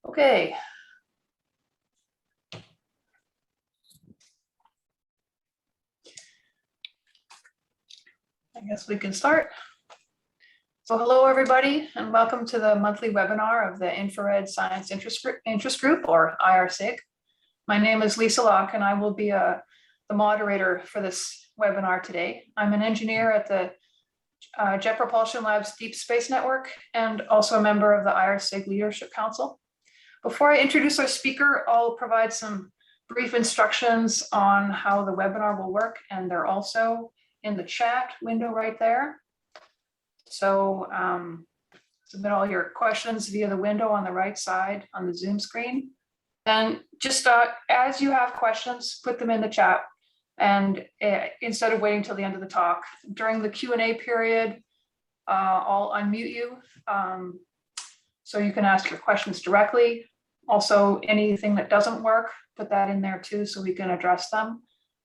Okay. I guess we can start. So hello, everybody, and welcome to the monthly webinar of the Infrared Science Interest Group, or IRSIG. My name is Lisa Locke, and I will be the moderator for this webinar today. I'm an engineer at the Jet Propulsion Lab's Deep Space Network, and also a member of the IRSIG Leadership Council. Before I introduce our speaker, I'll provide some brief instructions on how the webinar will work, and they're also in the chat window right there. So submit all your questions via the window on the right side on the Zoom screen. And just as you have questions, put them in the chat. And instead of waiting till the end of the talk, during the Q&A period, I'll unmute you so you can ask your questions directly. Also, anything that doesn't work, put that in there too so we can address them.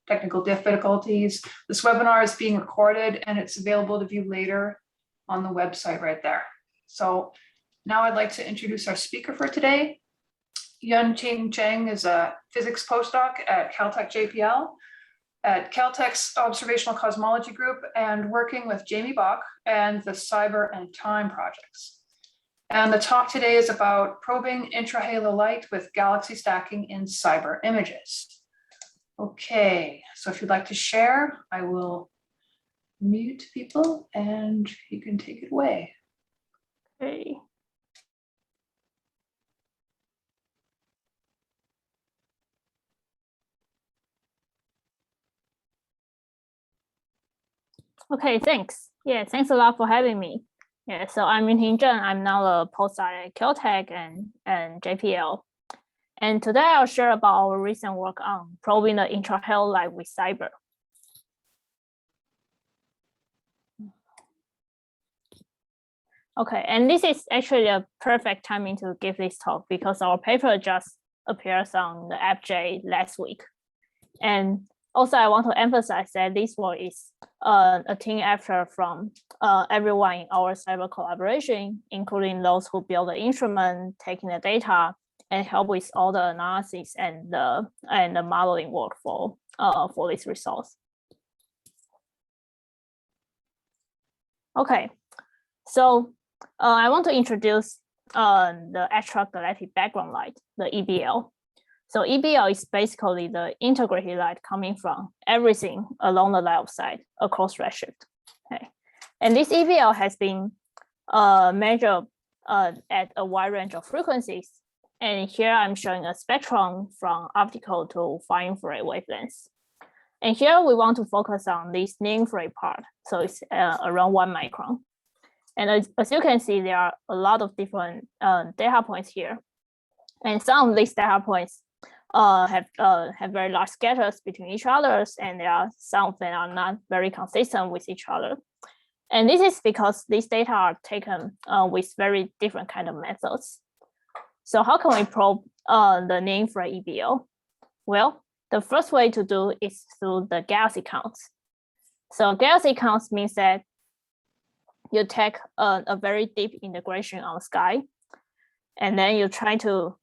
Technical difficulties. This webinar is being recorded and it's available to view later on the website right there. So now I'd like to introduce our speaker for today. Yun-Ting Chen is a physics postdoc at Caltech JPL, at Caltech's Observational Cosmology Group, and working with Jamie Bach and the CIBER and Time projects. And the talk today is about probing intra-halo light with galaxy stacking in CIBER images. Okay, so if you'd like to share, I will mute people and you can take it away. Okay. Okay, thanks. Yeah, thanks a lot for having me. Yeah, so I'm Yun-Ting Chen. I'm now a postdoc at Caltech and JPL. And today I'll share about our recent work on probing the intra-halo light with CIBER. Okay, and this is actually a perfect timing to give this talk because our paper just appears on the FJ last week. And also I want to emphasize that this work is a team effort from everyone in our CIBER collaboration, including those who build the instrument, taking the data, and help with all the analysis and the modeling work for these results. Okay, so I want to introduce the extragalactic background light, the EBL. So EBL is basically the integrated light coming from everything along the line of sight across redshift. Okay, and this EBL has been measured at a wide range of frequencies. And here I'm showing a spectrum from optical to far infrared wavelengths. And here we want to focus on this near infrared part. So it's around 1 micron. And as you can see, there are a lot of different data points here. And some of these data points have very large scatters between each other, and there are some of them are not very consistent with each other. And this is because these data are taken with very different kind of methods. So how can we probe the near infrared EBL? Well, the first way to do is through the galaxy counts. So galaxy counts means that you take a very deep integration on the sky, and then you try to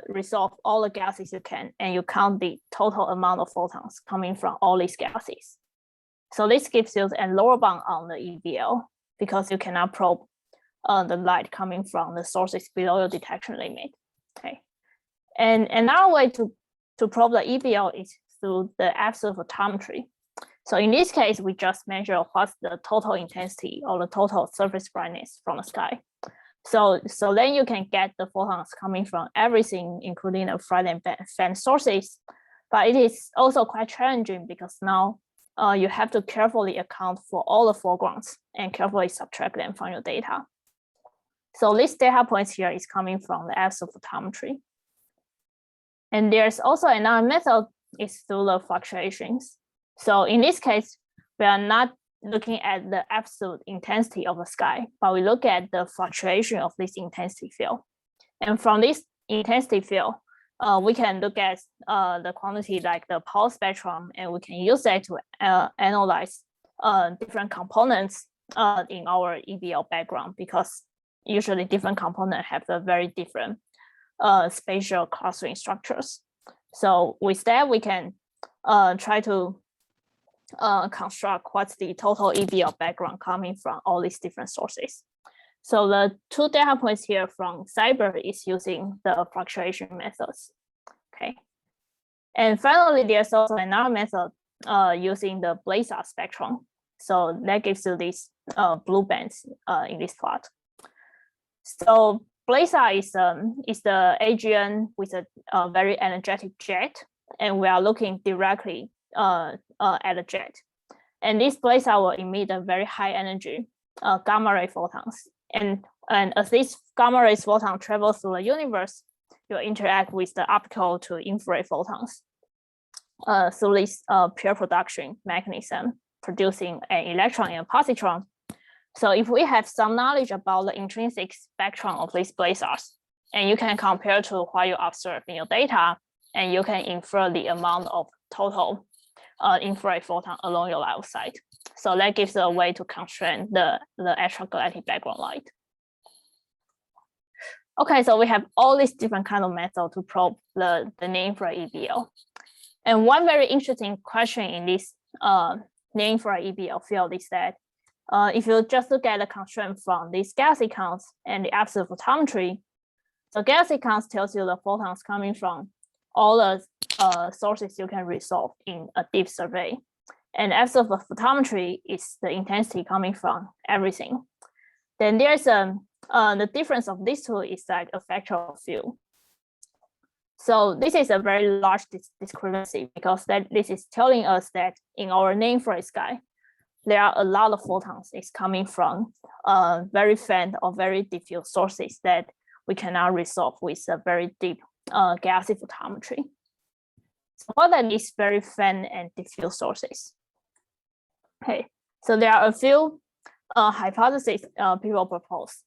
resolve all the galaxies you can, and you count the total amount of photons coming from all these galaxies. So this gives you a lower bound on the EBL because you cannot probe the light coming from the sources below your detection limit. Okay, and another way to probe the EBL is through the absolute photometry. So in this case, we just measure what's the total intensity or the total surface brightness from the sky. So then you can get the photons coming from everything, including the bright and faint sources. But it is also quite challenging because now you have to carefully account for all the foregrounds and carefully subtract them from your data. So this data points here is coming from the absolute photometry. And there's also another method is through the fluctuations. So in this case, we are not looking at the absolute intensity of the sky, but we look at the fluctuation of this intensity field. And from this intensity field, we can look at the quantity like the Paul spectrum, and we can use that to analyze different components in our EBL background, because usually different components have a very different spatial clustering structures. So with that, we can try to construct what's the total EBL background coming from all these different sources. So the two data points here from CIBER is using the fluctuation methods. Okay. And finally, there's also another method using the blazar spectrum. So that gives you these blue bands in this plot. So blazar is the AGN with a very energetic jet, and we are looking directly at the jet. And this blazar will emit a very high energy gamma ray photons. And as these gamma ray photons travel through the universe, you'll interact with the optical to infrared photons through this pair production mechanism, producing an electron and a positron. So if we have some knowledge about the intrinsic spectrum of these blazars, and you can compare to what you observe in your data, and you can infer the amount of total infrared photon along your line of sight. So that gives a way to constrain the extragalactic background light. Okay, so we have all these different kind of methods to probe the near-infrared EBL. And one very interesting question in this near-infrared EBL field is that if you just look at the constraint from these galaxy counts and the absolute photometry, so galaxy counts tells you the photons coming from all the sources you can resolve in a deep survey. And absolute photometry is the intensity coming from everything. Then there's the difference of these two is like a factor of few. So this is a very large discrepancy because this is telling us that in our near-infrared sky, there are a lot of photons is coming from very faint or very diffuse sources that we cannot resolve with a very deep galaxy photometry. So what are these very faint and diffuse sources? Okay, so there are a few hypotheses people propose.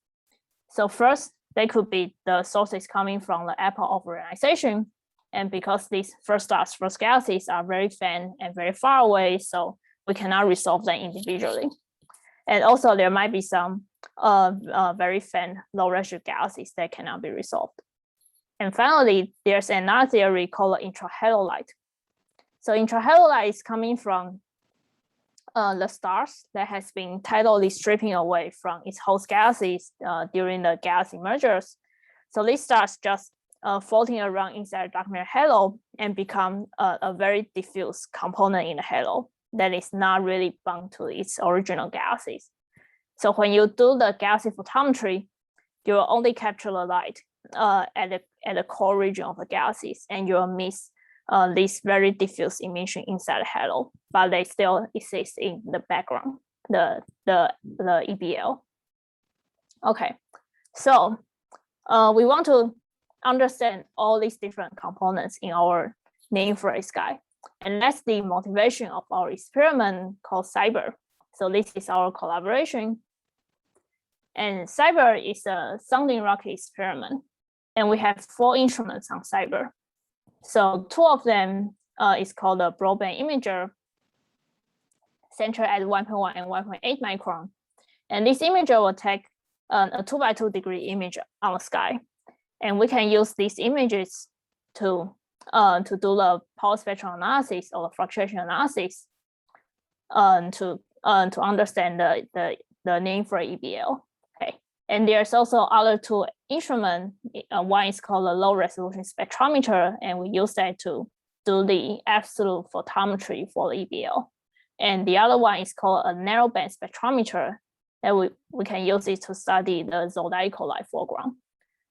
So first, they could be the sources coming from the epoch of reionization. And because these first stars, first galaxies are very faint and very far away, so we cannot resolve them individually. And also there might be some very faint low redshift galaxies that cannot be resolved. And finally, there's another theory called Intra-Halo light. So Intra-Halo light is coming from the stars that has been tidally stripping away from its host galaxies during the galaxy mergers. So these stars just floating around inside the dark matter halo and become a very diffuse component in the halo that is not really bound to its original galaxies. So when you do the galaxy photometry, you will only capture the light at the core region of the galaxies, and you will miss this very diffuse emission inside the halo, but they still exist in the background, the EBL. Okay, so we want to understand all these different components in our near-infrared sky, and that's the motivation of our experiment called CIBER. So this is our collaboration, and CIBER is a sounding rocket experiment, and we have 4 instruments on CIBER. So 2 of them is called a broadband imager, centered at 1.1 and 1.8 micron. And this imager will take a 2x2 degree image on the sky. And we can use these images to do the power spectral analysis or the fluctuation analysis to understand the near-infrared EBL. Okay. And there's also other 2 instruments. One is called a low resolution spectrometer, and we use that to do the absolute photometry for the EBL. And the other one is called a narrowband spectrometer, that we can use it to study the zodiacal light foreground.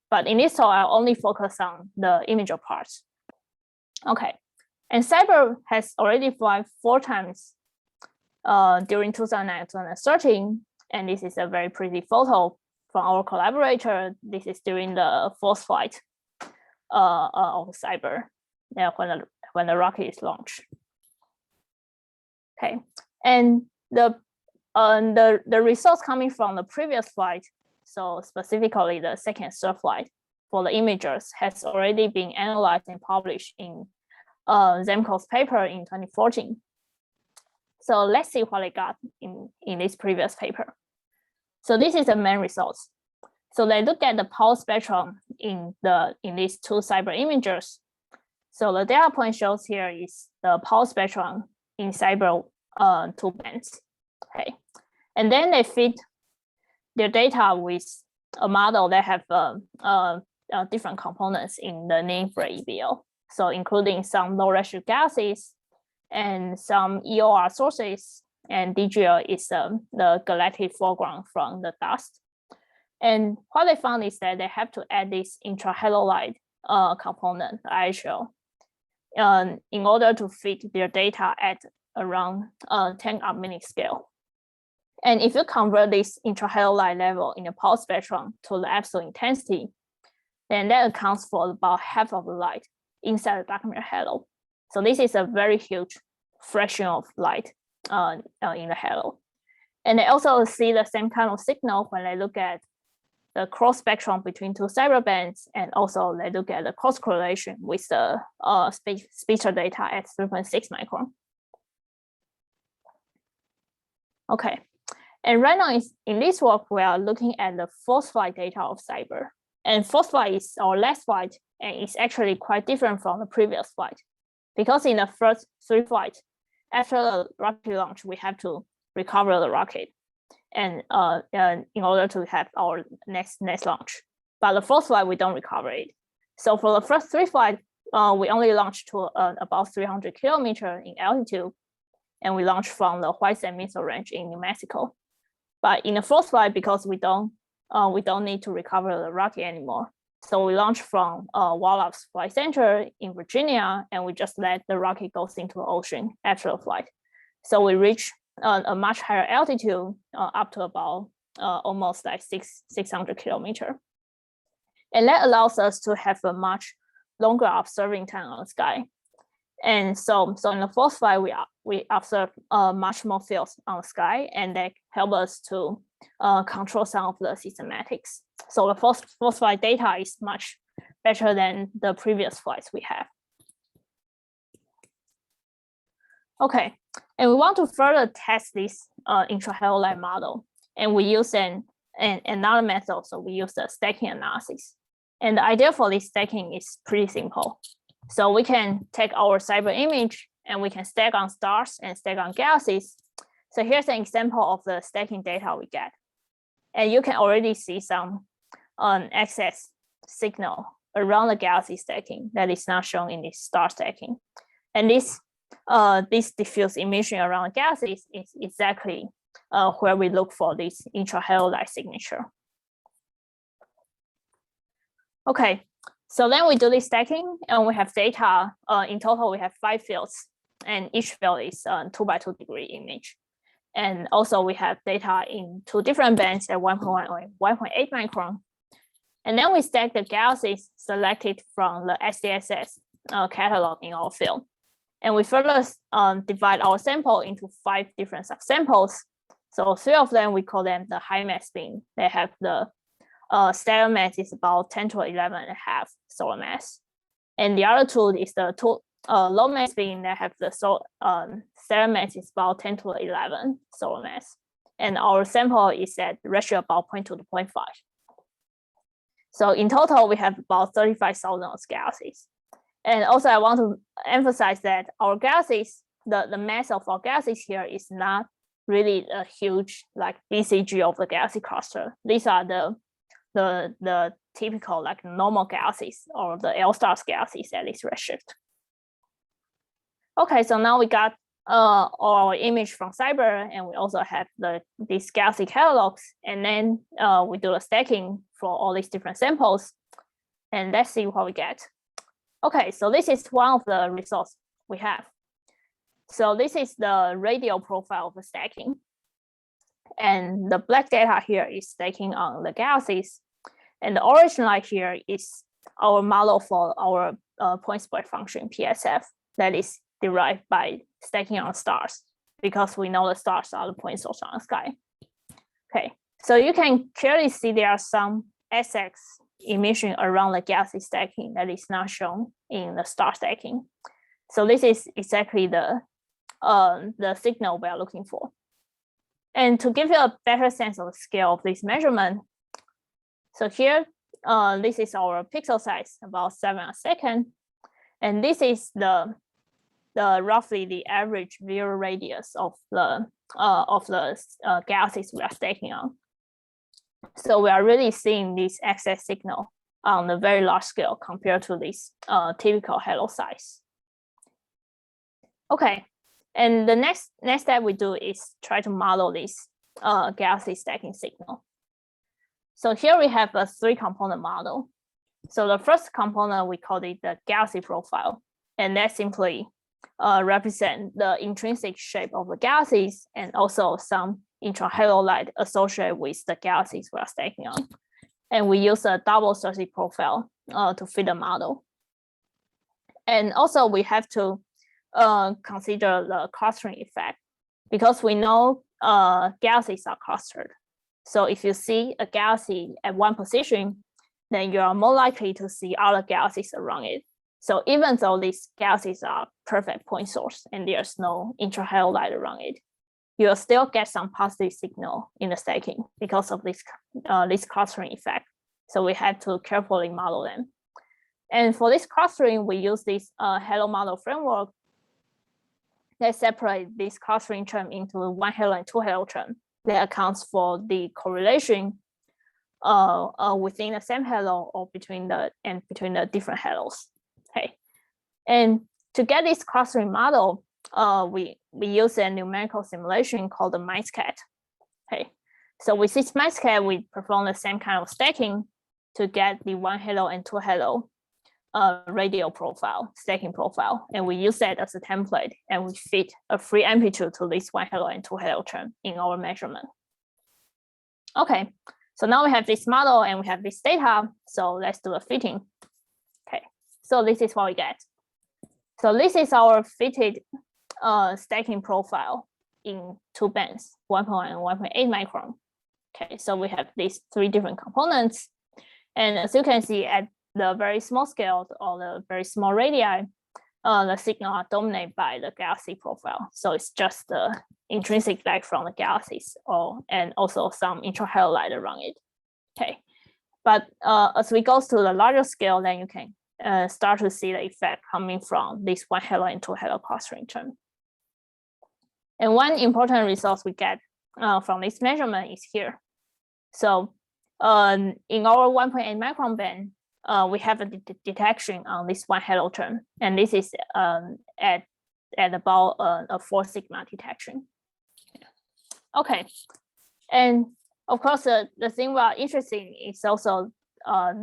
But in this talk, I'll only focus on the imager parts. Okay, and CIBER has already flied 4 times during 2009 and 2013, and this is a very pretty photo from our collaborator. This is during the 4th flight of CIBER, when the rocket is launched. Okay, and the results coming from the previous flight, so specifically the 2nd and 3rd flight for the imagers, has already been analyzed and published in Zemko's paper in 2014. So let's see what they got in this previous paper. So this is the main results. So they look at the power spectrum in these two CIBER imagers. So the data point shows here is the power spectrum in CIBER two bands. Okay, and then they feed their data with a model that have different components in the infrared EBL. So including some low ratio gases and some EOR sources, and DGL is the galactic foreground from the dust. And what they found is that they have to add this intra-halo light component, IHL, in order to fit their data at around 10 arc-minute scale. And if you convert this intra-halo light level in the power spectrum to the absolute intensity, then that accounts for about half of the light inside the dark matter halo. So this is a very huge fraction of light in the halo. And they also see the same kind of signal when they look at the cross spectrum between two CIBER bands, and also they look at the cross correlation with the spectral data at 3.6 micron. Okay, and right now in this work, we are looking at the force flight data of CIBER. And force flight is our last flight, and it's actually quite different from the previous flight. Because in the first 3 flights, after the rocket launch, we have to recover the rocket and in order to have our next launch. But the first flight, we don't recover it. So for the first 3 flights, we only launched to about 300 kilometers in altitude, and we launched from the White Sand Missile Range in New Mexico. But in the first flight, because we don't need to recover the rocket anymore, so we launched from Wallops Flight Center in Virginia, and we just let the rocket go into the ocean after the flight. So we reach a much higher altitude, up to about almost like 600 kilometers. And that allows us to have a much longer observing time on the sky. And so in the first flight, we observe much more fields on the sky, and that help us to control some of the systematics. So the first flight data is much better than the previous flights we have. Okay, and we want to further test this intra-halo light model, and we use another method. So we use the stacking analysis. And the idea for this stacking is pretty simple. So we can take our CIBER image and we can stack on stars and stack on galaxies. So here's an example of the stacking data we get. And you can already see some excess signal around the galaxy stacking that is not shown in this star stacking. And this diffuse emission around the galaxies is exactly where we look for this intra-halo light signature. Okay, so then we do this stacking, and we have data. In total, we have 5 fields, and each field is 2x2 degree image. And also we have data in 2 different bands at 1.1 and 1.8 micron. And then we stack the galaxies selected from the SDSS catalog in our field. And we further divide our sample into 5 different subsamples. So 3 of them, we call them the high mass beam. They have the stellar mass is about 10 to 11.5 solar mass. And the other 2 is the low mass beam that have the stellar mass is about 10 to 11 solar mass. And our sample is at ratio about 0.2 to 0.5. So in total, we have about 35,000 galaxies. And also I want to emphasize that our galaxies, the mass of our galaxies here is not really a huge like BCG of the galaxy cluster. These are the typical like normal galaxies or the L-stars galaxies at this redshift. Okay, so now we got our image from CIBER, and we also have these galaxy catalogs, and then we do the stacking for all these different samples, and let's see what we get. Okay, so this is one of the results we have. So this is the radial profile of the stacking, and the black data here is stacking on the galaxies, and the orange line here is our model for our point spread function PSF that is derived by stacking on stars, because we know the stars are the point source on the sky. Okay, so you can clearly see there are some SX emission around the galaxy stacking that is not shown in the star stacking. So this is exactly the signal we are looking for. And to give you a better sense of the scale of this measurement, So here, this is our pixel size, about 7 a second. And this is the roughly the average visual radius of the galaxies we are stacking on. So we are really seeing this excess signal on a very large scale compared to this typical halo size. Okay, and the next step we do is try to model this galaxy stacking signal. So here we have a 3-component model. So the first component, we call it the galaxy profile, and that simply represent the intrinsic shape of the galaxies and also some intra-halo light associated with the galaxies we are stacking on. And we use a double Cersei profile to fit the model. And also we have to consider the clustering effect, because we know galaxies are clustered. So if you see a galaxy at one position, then you are more likely to see other galaxies around it. So even though these galaxies are perfect point source and there's no intra-halo light around it, you'll still get some positive signal in the stacking because of this clustering effect. So we have to carefully model them. And for this clustering, we use this halo model framework that separate this clustering term into 1 halo and 2 halo term that accounts for the correlation within the same halo or between the different halos. Okay, and to get this clustering model, we use a numerical simulation called the MindSCAT. Okay, so with this MindSCAT, we perform the same kind of stacking to get the 1 halo and 2 halo radial profile, stacking profile, and we use that as a template, and we fit a free amplitude to this 1 halo and 2 halo term in our measurement. Okay, so now we have this model and we have this data, so let's do a fitting. Okay, so this is what we get. So this is our fitted stacking profile in 2 bands, 1.1 and 1.8 micron. Okay, so we have these 3 different components, and as you can see at the very small scale or the very small radii, the signal are dominated by the galaxy profile. So it's just the intrinsic light from the galaxies, and also some intra-halo light around it. Okay, but as we go to the larger scale, then you can start to see the effect coming from this 1 halo and 2 halo clustering term. And one important resource we get from this measurement is here. So in our 1.8 micron band, we have a detection on this 1 halo term, and this is at about a 4 sigma detection. Okay, and of course, the thing we are interested in is also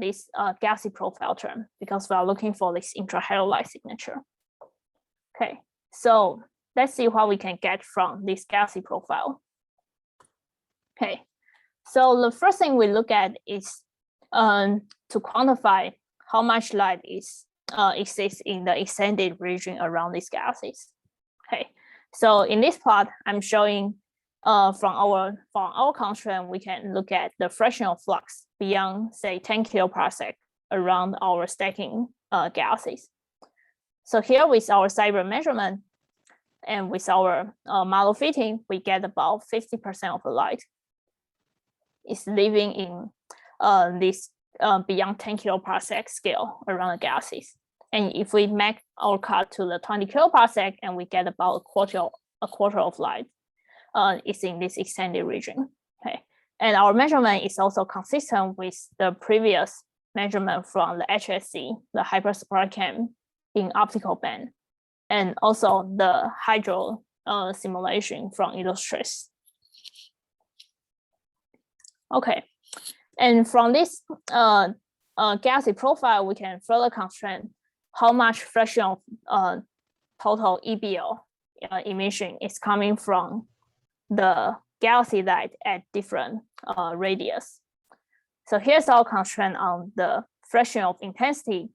this galaxy profile term, because we are looking for this intra-halo light signature. Okay, so let's see what we can get from this galaxy profile. Okay, so the first thing we look at is to quantify how much light exists in the extended region around these galaxies. Okay, so in this plot, I'm showing from our constraint, we can look at the fractional flux beyond, say, 10 kiloparsec around our stacking galaxies. So here with our CIBER measurement and with our model fitting, we get about 50% of the light is living in this beyond 10 kiloparsec scale around the galaxies. And if we make our cut to the 20 kiloparsec, and we get about a quarter of light is in this extended region. Okay, and our measurement is also consistent with the previous measurement from the HSC, the hypersparcam in optical band, and also the hydro simulation from Illustrious. Okay, and from this galaxy profile, we can further constrain how much fraction of total EBL emission is coming from the galaxy light at different radius. So here's our constraint on the fraction of intensity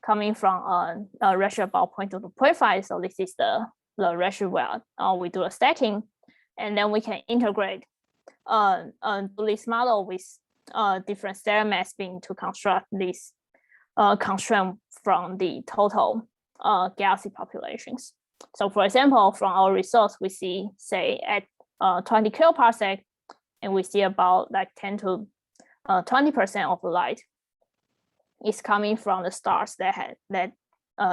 coming from a ratio about 0.2 to 0.5. So this is the ratio where we do a stacking, and then we can integrate this model with different stellar mass beam to construct this constraint from the total galaxy populations. So for example, from our results, we see, say, at 20 kiloparsec, and we see about like 10 to 20% of the light is coming from the stars that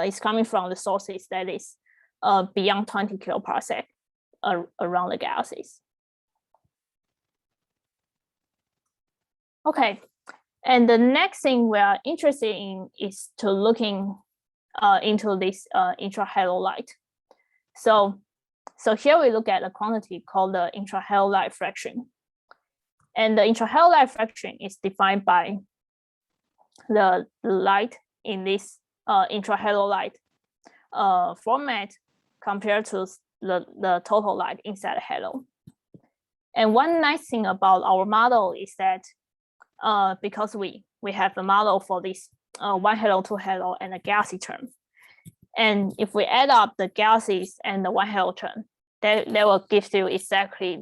is coming from the sources that is beyond 20 kiloparsec around the galaxies. Okay, and the next thing we are interested in is to looking into this intra-halo light. So here we look at a quantity called the intra-halo light fraction. And the intra-halo light fraction is defined by the light in this intra-halo light format compared to the total light inside the halo. And one nice thing about our model is that because we have a model for this one halo, two halo, and a galaxy term. And if we add up the galaxies and the one halo term, that will give you exactly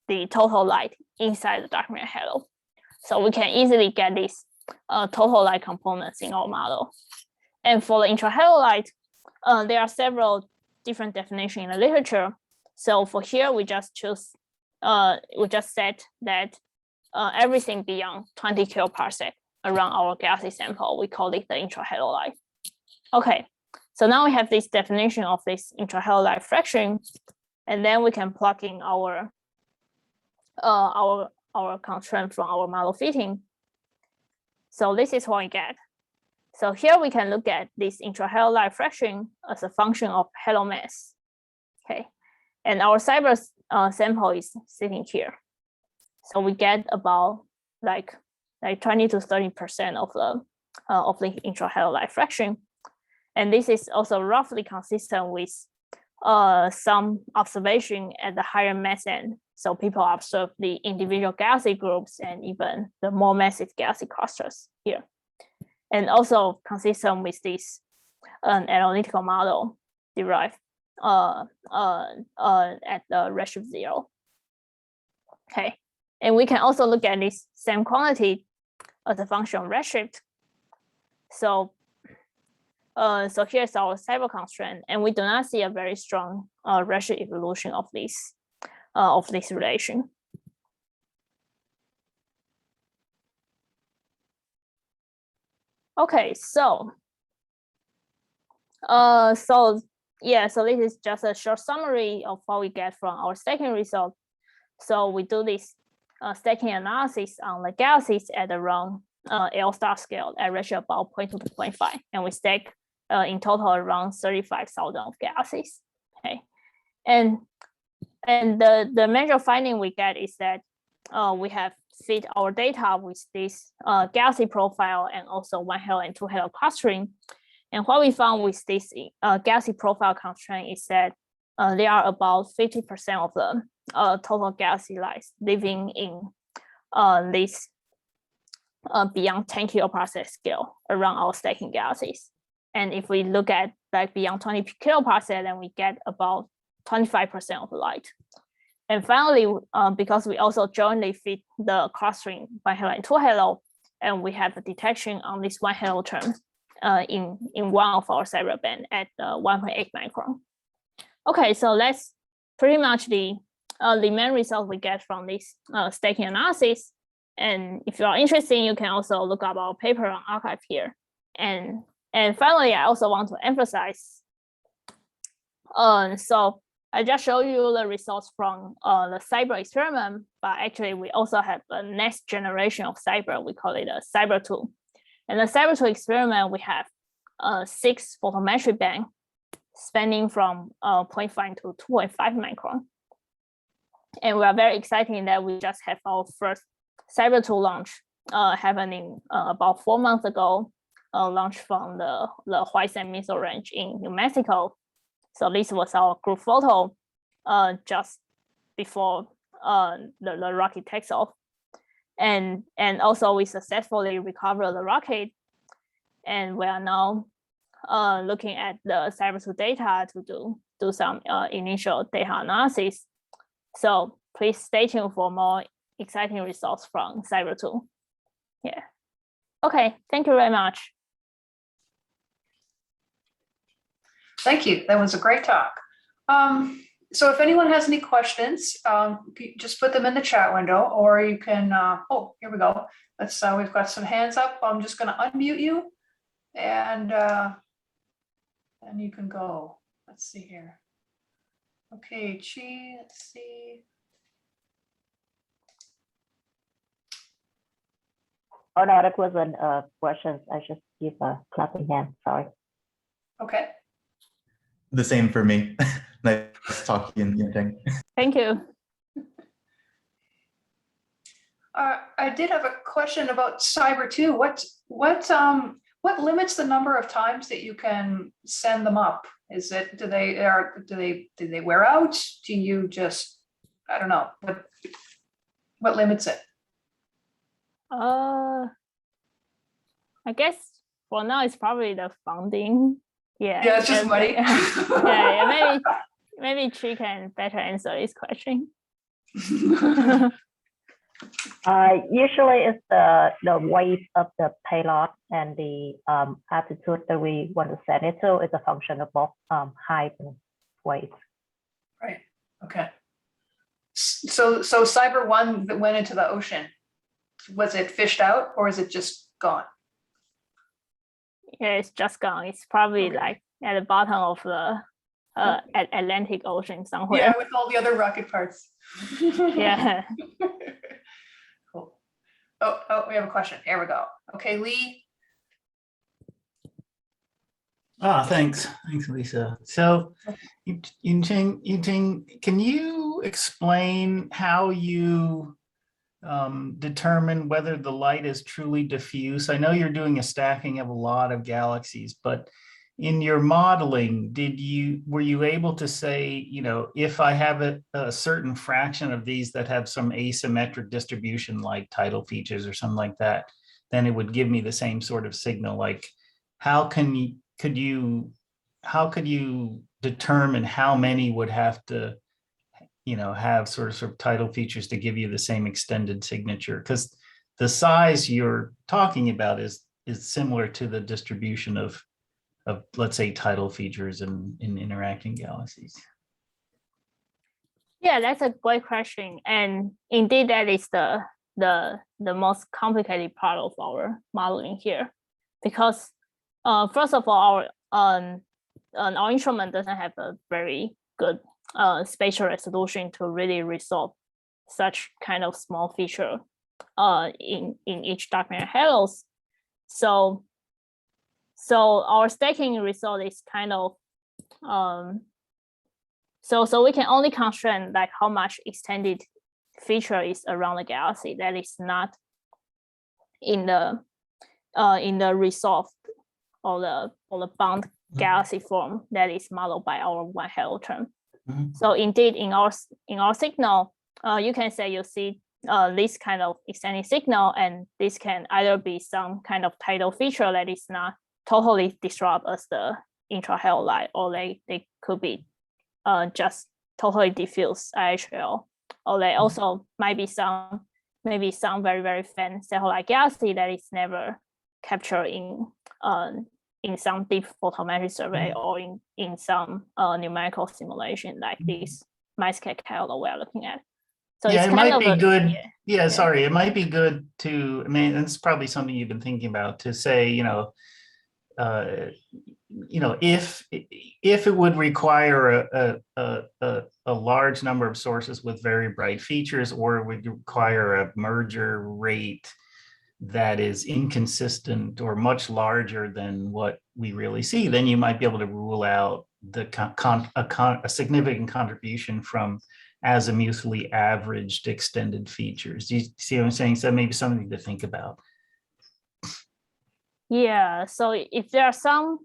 the total light inside the dark matter halo. So we can easily get these total light components in our model. And for the intra-halo light, there are several different definitions in the literature. So for here, we just choose, we just said that everything beyond 20 kiloparsec around our galaxy sample, we call it the intra-halo light. Okay, so now we have this definition of this intra-halo light fraction, and then we can plug in our constraint from our model fitting. So this is what we get. So here we can look at this intra-halo light fraction as a function of halo mass. Okay, and our CIBER sample is sitting here. So we get about like 20 to 30% of the intra-halo light fraction, and this is also roughly consistent with some observation at the higher mass end. So people observe the individual galaxy groups and even the more massive galaxy clusters here, and also consistent with this analytical model derived at the redshift 0. Okay. And we can also look at this same quantity as a function of redshift. So, so here's our CIBER constraint, and we do not see a very strong redshift evolution of this relation. Okay, so so this is just a short summary of what we get from our stacking result. So we do this stacking analysis on the galaxies at around L star scale at ratio about 0.2 to 0.5, and we stack in total around 35,000 of galaxies. Okay, and the major finding we get is that we have fit our data with this galaxy profile and also one halo and two halo clustering. And what we found with this galaxy profile constraint is that there are about 50% of the total galaxy lights living in this beyond 10 kiloparsec scale around our stacking galaxies. And if we look at like beyond 20 kiloparsec, then we get about 25% of the light. And finally, because we also jointly fit the clustering one halo and two halo, and we have a detection on this one halo term in one of our CIBER band at 1.8 micron. Okay, so that's pretty much the main result we get from this stacking analysis. And if you are interested, you can also look up our paper on arXiv here. And finally, I also want to emphasize. So I just showed you the results from the CIBER experiment, but actually we also have a next generation of CIBER. We call it a CIBER 2. And the CIBER 2 experiment, we have 6 photometric band spanning from 0.5 to 2.5 micron. And we are very excited that we just have our first CIBER 2 launch happening about 4 months ago, launched from the White Sand Missile Range in New Mexico. So this was our group photo just before the rocket takes off. And also we successfully recovered the rocket. And we are now looking at the CIBER 2 data to do some initial data analysis. So please stay tuned for more exciting results from CIBER 2. Yeah. Okay, thank you very much. Thank you. That was a great talk. So if anyone has any questions, just put them in the chat window, or you can, oh, here we go. We've got some hands up. I'm just gonna unmute you and you can go. Let's see here. Okay, Chi, let's see. Oh, no, that wasn't a question. I just give a clapping hand. Sorry. Okay. The same for me. Nice talking, Yun-Ting. Thank you. I did have a question about CIBER too. What limits the number of times that you can send them up? Is it, do they wear out? Do you just, I don't know, what limits it? I guess for now it's probably the funding. Yeah. Yeah, it's just money. Yeah, maybe Chi can better answer this question. Usually it's the weight of the payload and the altitude that we want to send it to. It's a function of both height and weight. Right. Okay. So CIBER 1 that went into the ocean, was it fished out or is it just gone? Yeah, it's just gone. It's probably Okay. like at the bottom of the Atlantic Ocean somewhere. Yeah, with all the other rocket parts. Yeah. Cool. Oh, we have a question. Here we go. Okay, Lee. Thanks, Lisa. So, Yun-Ting, can you explain how you determine whether the light is truly diffuse? I know you're doing a stacking of a lot of galaxies, but in your modeling, were you able to say, if I have a certain fraction of these that have some asymmetric distribution like tidal features or something like that, then it would give me the same sort of signal? Like, how could you determine how many would have to have sort of tidal features to give you the same extended signature? Because the size you're talking about is similar to the distribution of let's say tidal features in interacting galaxies. Yeah, that's a great question. And indeed that is the most complicated part of our modeling here. Because first of all, our instrument doesn't have a very good spatial resolution to really resolve such kind of small feature in each dark matter halos. So our stacking result is kind of so we can only constrain like how much extended feature is around the galaxy that is not in the resolved or the bound galaxy form that is modeled by our one halo term. So indeed, in our signal, you can say you see this kind of extended signal, and this can either be some kind of tidal feature that is not totally disrupt as the intra-Halo light, or they could be just totally diffuse IHL, or they also might be maybe some very, very faint satellite galaxy that is never captured in some deep photometric survey or in some numerical simulation like this MISCAT Halo we are looking at. So yeah, it's it kind might of be good. Yeah, sorry, it might be good to, I mean, it's probably something you've been thinking about, to say, if it would require a large number of sources with very bright features, or it would require a merger rate that is inconsistent or much larger than what we really see, then you might be able to rule out a significant contribution from azimuthally averaged extended features. Do you see what I'm saying? So maybe something to think about. Yeah, so if there are some,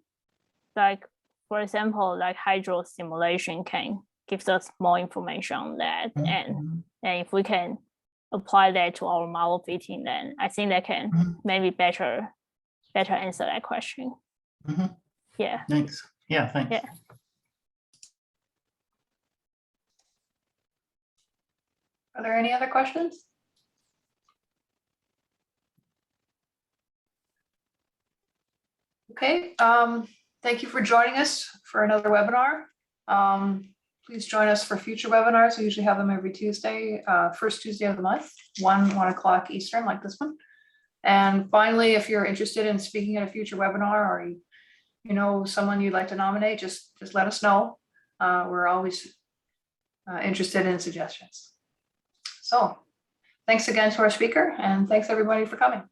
like, for example, like hydro simulation can give us more information on that. And if we can apply that to our model fitting, then I think that can maybe better answer that question. Yeah. Thanks. Yeah, thanks. Yeah. Are there any other questions? Okay, thank you for joining us for another webinar. please join us for future webinars. We usually have them every Tuesday, first Tuesday of the month, 1 o'clock Eastern, like this one. And finally, if you're interested in speaking at a future webinar, or you know someone you'd like to nominate, just let us know. We're always interested in suggestions. So thanks again to our speaker, and thanks everybody for coming.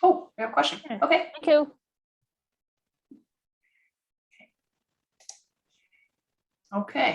Oh, we have a question. Okay. Thank you. Okay.